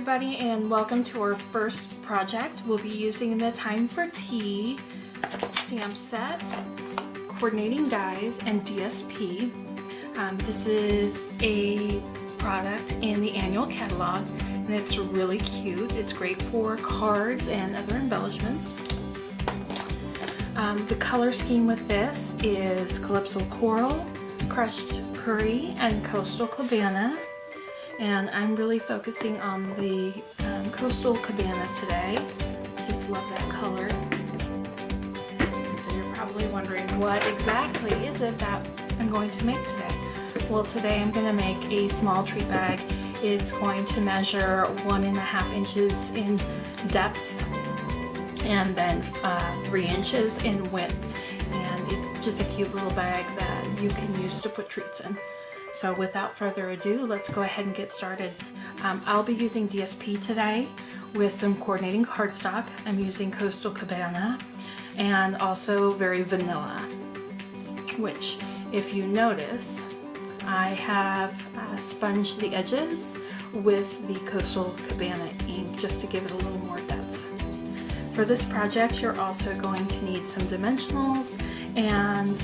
everybody, and welcome to our first project. We'll be using the Time for Tea stamp set, coordinating dies, and DSP. This is a product in the annual catalog, and it's really cute. It's great for cards and other embellishments. The color scheme with this is Calypso Coral, Crushed Curry, and Coastal Cabana. And I'm really focusing on the Coastal Cabana today. I just love that color. And so you're probably wondering, what exactly is it that I'm going to make today? Well, today I'm going to make a small treat bag. It's going to measure 1.5 inches in depth and then 3 inches in width. And it's just a cute little bag that you can use to put treats in. So without further ado, let's go ahead and get started. I'll be using DSP today with some coordinating cardstock. I'm using Coastal Cabana and also very vanilla, which if you notice, I have sponged the edges with the Coastal Cabana ink just to give it a little more depth. For this project, you're also going to need some dimensionals and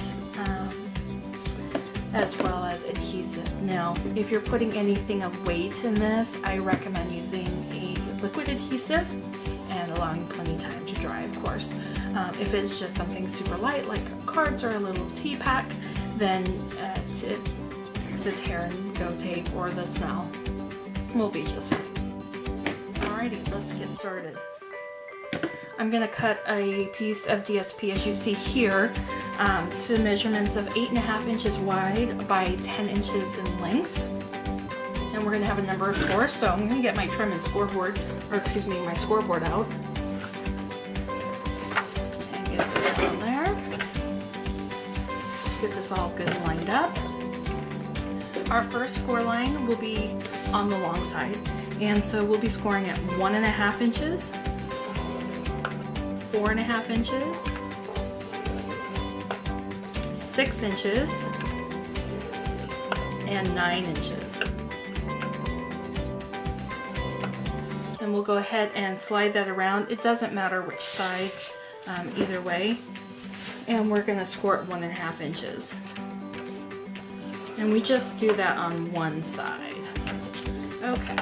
as well as adhesive. Now, if you're putting anything of weight in this, I recommend using a liquid adhesive and allowing plenty of time to dry, of course. If it's just something super light, like cards or a little tea pack, then the tear and go tape or the Snell will be just fine. Alrighty, let's get started. I'm going to cut a piece of DSP, as you see here, to the measurements of 8.5 inches wide by 10 inches in length. And we're going to have a number of scores, so I'm going to get my trim and scoreboard, or excuse me, my scoreboard out. And get this on there. Get this all good and lined up. Our first score line will be on the long side, and so we'll be scoring at 1.5 inches. 4.5 inches, 6 inches, and 9 inches. Then we'll go ahead and slide that around. It doesn't matter which side, either way. And we're going to score at 1.5 inches. And we just do that on one side. Okay,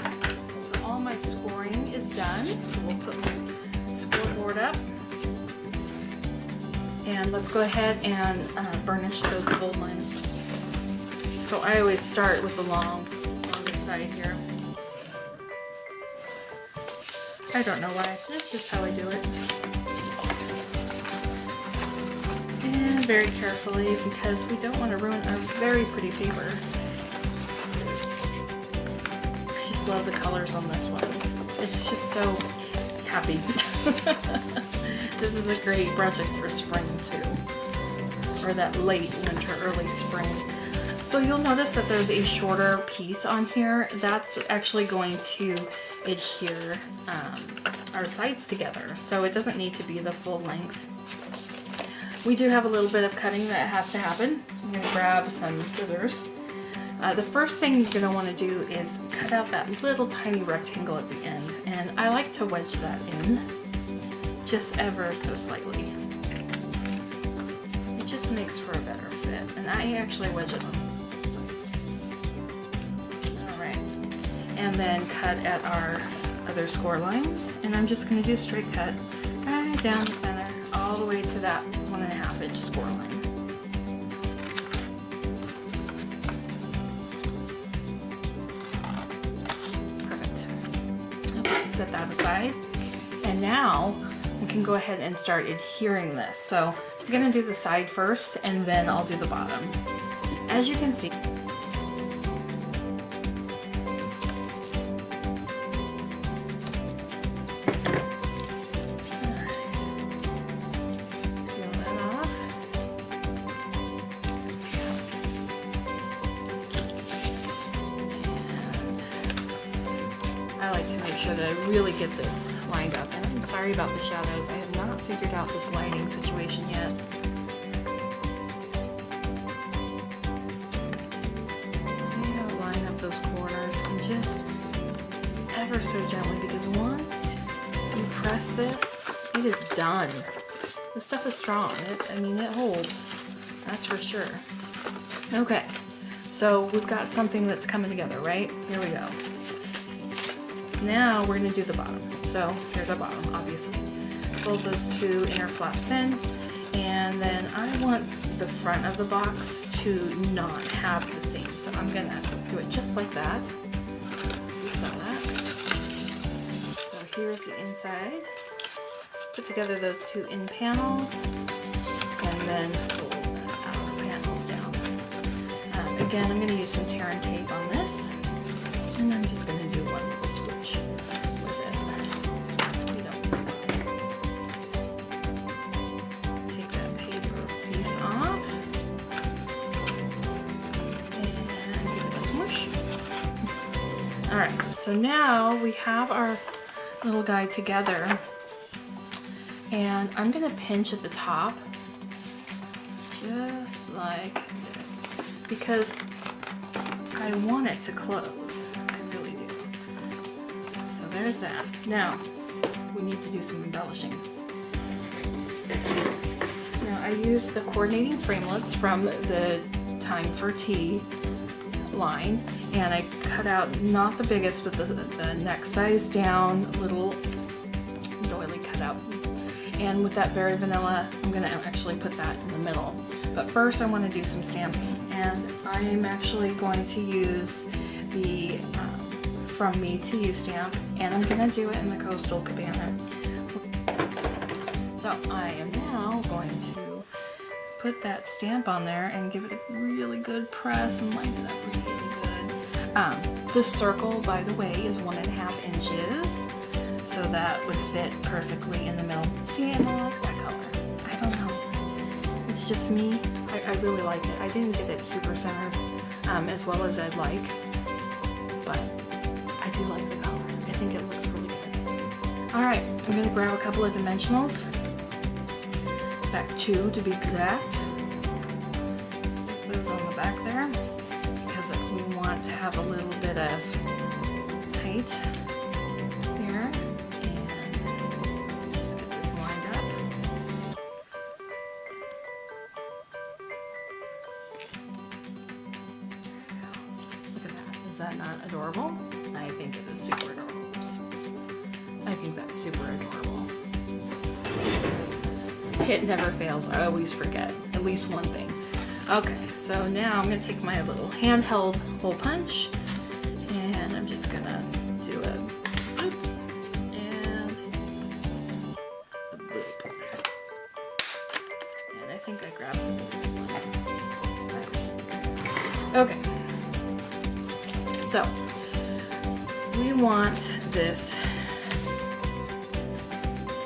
so all my scoring is done. So we'll put my scoreboard up. And let's go ahead and burnish those fold lines. So I always start with the long on this side here. I don't know why, that's just how I do it. And very carefully, because we don't want to ruin our very pretty paper. I just love the colors on this one. It's just so happy. This is a great project for spring too, or that late winter, early spring. So you'll notice that there's a shorter piece on here. That's actually going to adhere our sides together, so it doesn't need to be the full length. We do have a little bit of cutting that has to happen, so I'm going to grab some scissors. The first thing you're going to want to do is cut out that little tiny rectangle at the end, and I like to wedge that in. Just ever so slightly. It just makes for a better fit, and I actually wedge it on both sides. Alright, and then cut at our other score lines, and I'm just going to do a straight cut right down the center, all the way to that 1.5 inch score line. Perfect. Okay, set that aside, and now we can go ahead and start adhering this. So I'm going to do the side first, and then I'll do the bottom. As you can see, peel that off. And I like to make sure that I really get this lined up. And I'm sorry about the shadows. I have not figured out this lighting situation yet. So you know, line up those corners and just ever so gently, because once you press this, it is done. This stuff is strong. I mean, it holds. That's for sure. Okay, so we've got something that's coming together, right? Here we go. Now we're gonna do the bottom. So here's our bottom, obviously. Fold those two inner flaps in, and then I want the front of the box to not have the seam. So I'm gonna do it just like that. You saw that. So here's the inside. Put together those two in panels, and then fold the outer panels down. Again, I'm gonna use some tear and tape on this, and I'm just gonna do one little switch with it. You know, take that paper piece off and give it a smush. All right, so now we have our little guy together, and I'm gonna pinch at the top, just like this, because I want it to close. I really do. So there's that. Now, we need to do some embellishing. Now, I used the coordinating framelits from the Time for Tea line, and I cut out not the biggest, but the next size down little doily cutout. And with that Berry Vanilla, I'm gonna actually put that in the middle. But first I wanna do some stamping. And I am actually going to use the From Me to You stamp, and I'm gonna do it in the Coastal Cabana. So I am now going to put that stamp on there and give it a really good press and line it up really good. The circle, by the way, is 1.5 inches. So that would fit perfectly in the middle. See, I don't like that color. I don't know. It's just me. I really like it. I didn't get it super centered as well as I'd like, but I do like the color. I think it looks really good. All right, I'm gonna grab a couple of dimensionals. Back 2 to be exact. Stick those on the back there because we want to have a little bit of height here. Is that not adorable? I think it is super adorable. Oops. I think that's super adorable. It never fails. I always forget at least one thing. Okay, so now I'm going to take my little handheld hole punch, and I'm just going to do a boop and a boop. And I think I grabbed it. Okay. So, we want this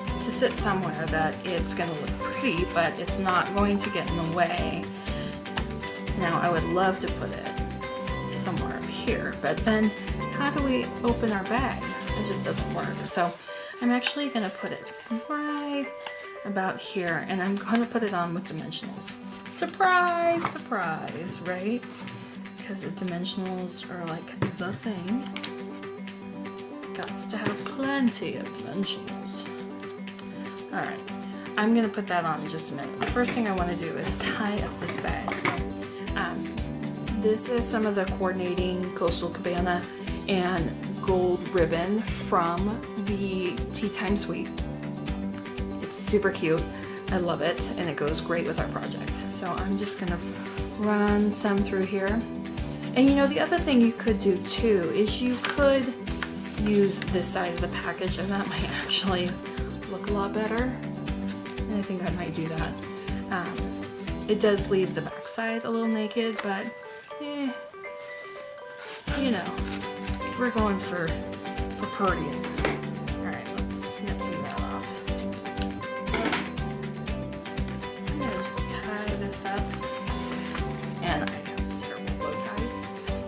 to sit somewhere that it's going to look pretty, but it's not going to get in the way. Now, I would love to put it somewhere up here, but then how do we open our bag? It just doesn't work. So, I'm actually going to put it right about here, and I'm going to put it on with dimensionals. Surprise, surprise, right? Because the dimensionals are like the thing. Gots to have plenty of dimensionals. Alright, I'm going to put that on in just a minute. The first thing I want to do is tie up this bag. So, this is some of the coordinating Coastal Cabana and gold ribbon from the Tea Time Suite. It's super cute. I love it, and it goes great with our project. So I'm just going to run some through here. And you know, the other thing you could do too is you could use this side of the package, and that might actually look a lot better. And I think I might do that. It does leave the back side a little naked, but you know, we're going for pretty. Alright, let's snip some of that off. I'm gonna just tie this up. And I have terrible bow ties,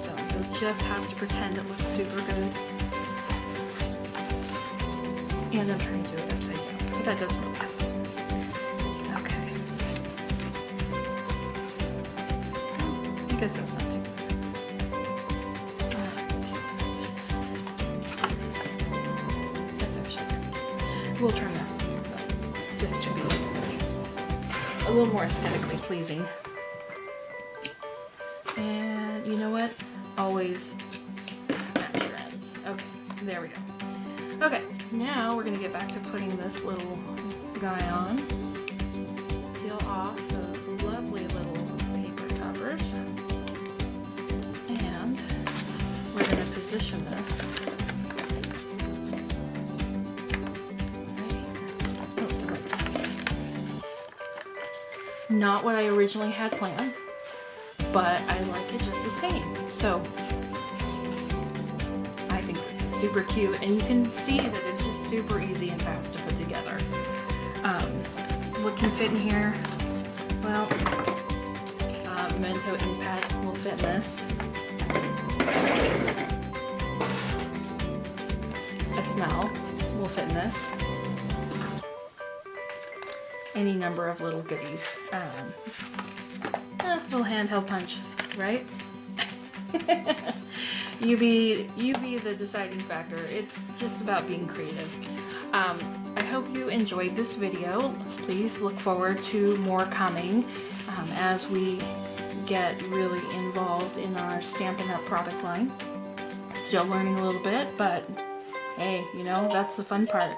so you'll just have to pretend it looks super good. And I'm trying to do it upside down, so that doesn't really happen. Okay. I guess that's not too bad. Alright. we'll trim that just to be a little more aesthetically pleasing. And you know what? Always match your ends. Okay, there we go. Okay, now we're gonna get back to putting this little guy on. Peel off those lovely little paper covers. And we're gonna position this not what I originally had planned, but I like it just the same. So I think this is super cute, and you can see that it's just super easy and fast to put together. What can fit in here? Well, Mento ink pad will fit in this. A Snell will fit in this. Any number of little goodies. Little handheld punch, right? you be the deciding factor. It's just about being creative. I hope you enjoyed this video. Please look forward to more coming as we get really involved in our Stampin' Up! Product line. Still learning a little bit, but hey, you know, that's the fun part.